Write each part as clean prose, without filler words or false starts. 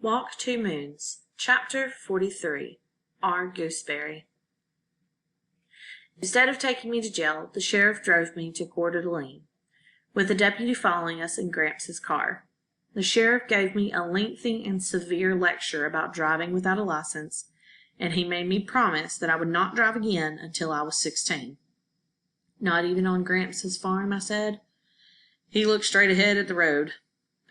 Walk Two Moons, Chapter 43, Our Gooseberry. Instead of taking me to jail, the sheriff drove me to Coeur d'Alene, with the deputy following us in Gramps' car. The sheriff gave me a lengthy and severe lecture about driving without a license, and he made me promise that I would not drive again until I was 16. Not even on Gramps' farm, I said. He looked straight ahead at the road.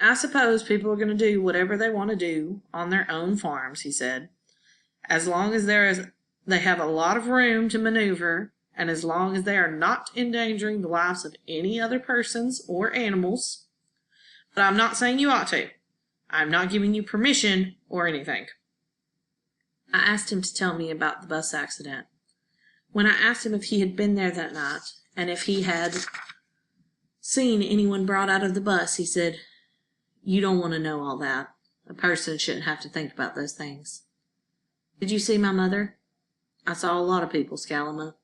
I suppose people are going to do whatever they want to do on their own farms, he said. As long as they have a lot of room to maneuver, and as long as they are not endangering the lives of any other persons or animals. But I'm not saying you ought to. I'm not giving you permission or anything. I asked him to tell me about the bus accident. When I asked him if he had been there that night, and if he had seen anyone brought out of the bus, he said, "You don't want to know all that. A person shouldn't have to think about those things." "Did you see my mother?" "I saw a lot of people, Scalama.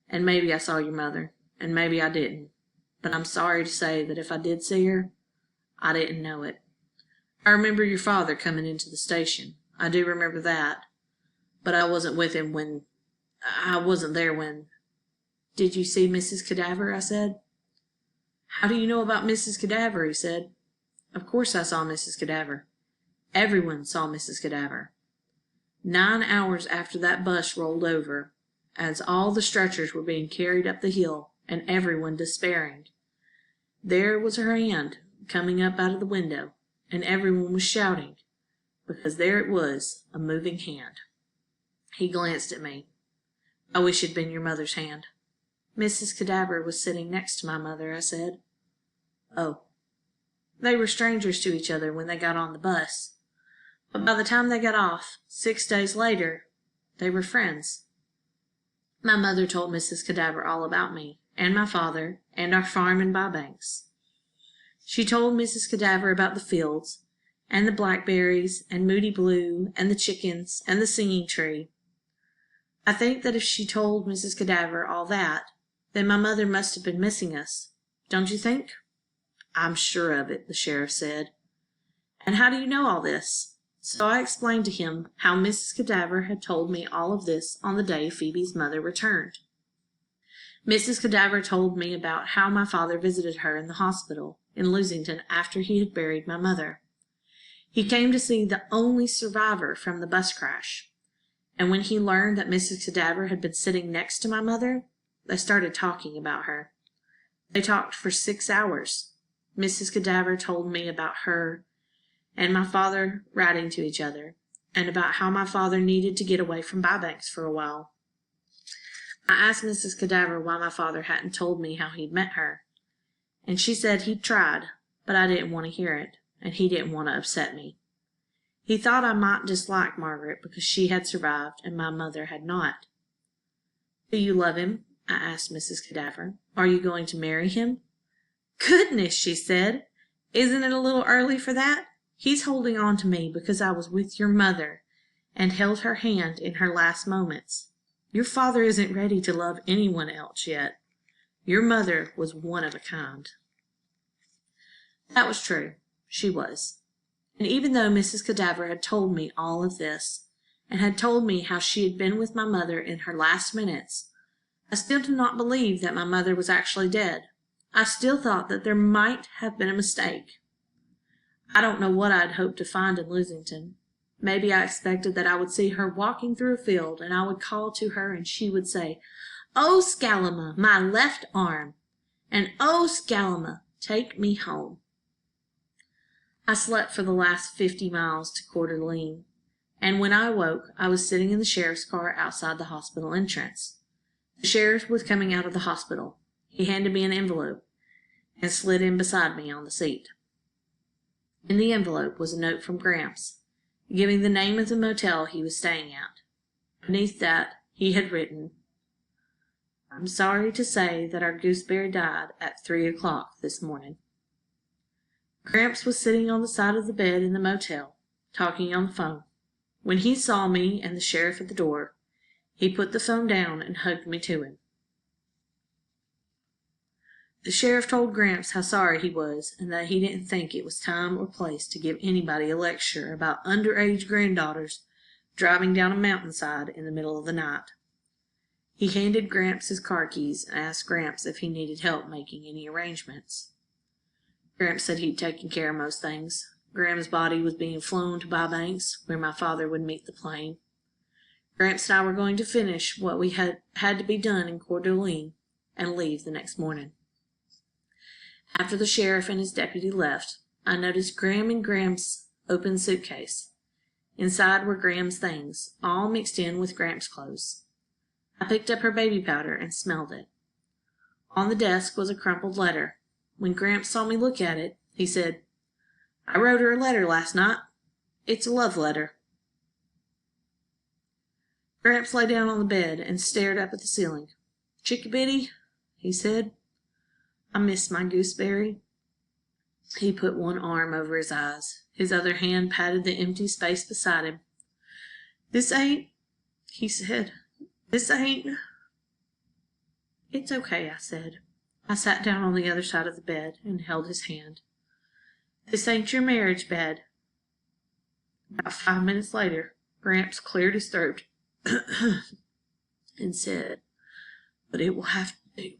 And maybe I saw your mother, and maybe I didn't. But I'm sorry to say that if I did see her, I didn't know it. I remember your father coming into the station. I do remember that. But I wasn't with him I wasn't there when..." "Did you see Mrs. Cadaver?" I said. "How do you know about Mrs. Cadaver?" he said. "Of course I saw Mrs. Cadaver. Everyone saw Mrs. Cadaver. 9 hours after that bus rolled over, as all the stretchers were being carried up the hill, and everyone despairing, there was her hand coming up out of the window, and everyone was shouting, because there it was, a moving hand." He glanced at me. "I wish it'd been your mother's hand." "Mrs. Cadaver was sitting next to my mother," I said. "Oh." "They were strangers to each other when they got on the bus. But by the time they got off, 6 days later, they were friends. My mother told Mrs. Cadaver all about me, and my father, and our farm in Bybanks. She told Mrs. Cadaver about the fields, and the blackberries, and Moody Blue, and the chickens, and the singing tree. I think that if she told Mrs. Cadaver all that, then my mother must have been missing us. Don't you think?" "I'm sure of it," the sheriff said. "And how do you know all this?" So I explained to him how Mrs. Cadaver had told me all of this on the day Phoebe's mother returned. Mrs. Cadaver told me about how my father visited her in the hospital in Lexington after he had buried my mother. He came to see the only survivor from the bus crash, and when he learned that Mrs. Cadaver had been sitting next to my mother, they started talking about her. They talked for 6 hours. Mrs. Cadaver told me about her and my father writing to each other, and about how my father needed to get away from Bybanks for a while. I asked Mrs. Cadaver why my father hadn't told me how he'd met her, and she said he'd tried, but I didn't want to hear it, and he didn't want to upset me. He thought I might dislike Margaret because she had survived and my mother had not. "Do you love him?" I asked Mrs. Cadaver. "Are you going to marry him?" "Goodness," she said. "Isn't it a little early for that? He's holding on to me because I was with your mother and held her hand in her last moments. Your father isn't ready to love anyone else yet. Your mother was one of a kind." That was true. She was. And even though Mrs. Cadaver had told me all of this, and had told me how she had been with my mother in her last minutes, I still did not believe that my mother was actually dead. I still thought that there might have been a mistake. I don't know what I'd hoped to find in Lexington. Maybe I expected that I would see her walking through a field, and I would call to her, and she would say, "Oh, Scalama, my left arm," and "Oh, Scalama, take me home." I slept for the last 50 miles to Coeur d'Alene, and when I awoke, I was sitting in the sheriff's car outside the hospital entrance. The sheriff was coming out of the hospital. He handed me an envelope and slid in beside me on the seat. In the envelope was a note from Gramps, giving the name of the motel he was staying at. Beneath that, he had written, "I'm sorry to say that our gooseberry died at 3 o'clock this morning." Gramps was sitting on the side of the bed in the motel, talking on the phone. When he saw me and the sheriff at the door, he put the phone down and hugged me to him. The sheriff told Gramps how sorry he was and that he didn't think it was time or place to give anybody a lecture about underage granddaughters driving down a mountainside in the middle of the night. He handed Gramps his car keys and asked Gramps if he needed help making any arrangements. Gramps said he'd taken care of most things. Graham's body was being flown to Banks, where my father would meet the plane. Gramps and I were going to finish what we had to be done in Coeur d'Alene and leave the next morning. After the sheriff and his deputy left, I noticed Graham and Graham's open suitcase. Inside were Graham's things, all mixed in with Gramps' clothes. I picked up her baby powder and smelled it. On the desk was a crumpled letter. When Gramps saw me look at it, he said, "I wrote her a letter last night. It's a love letter." Gramps lay down on the bed and stared up at the ceiling. "Chickabiddy," he said, "I miss my gooseberry." He put one arm over his eyes. His other hand patted the empty space beside him. "This ain't," he said. "This ain't." "It's okay," I said. I sat down on the other side of the bed and held his hand. "This ain't your marriage bed." About 5 minutes later, Gramps cleared his throat and said, "But it will have to do."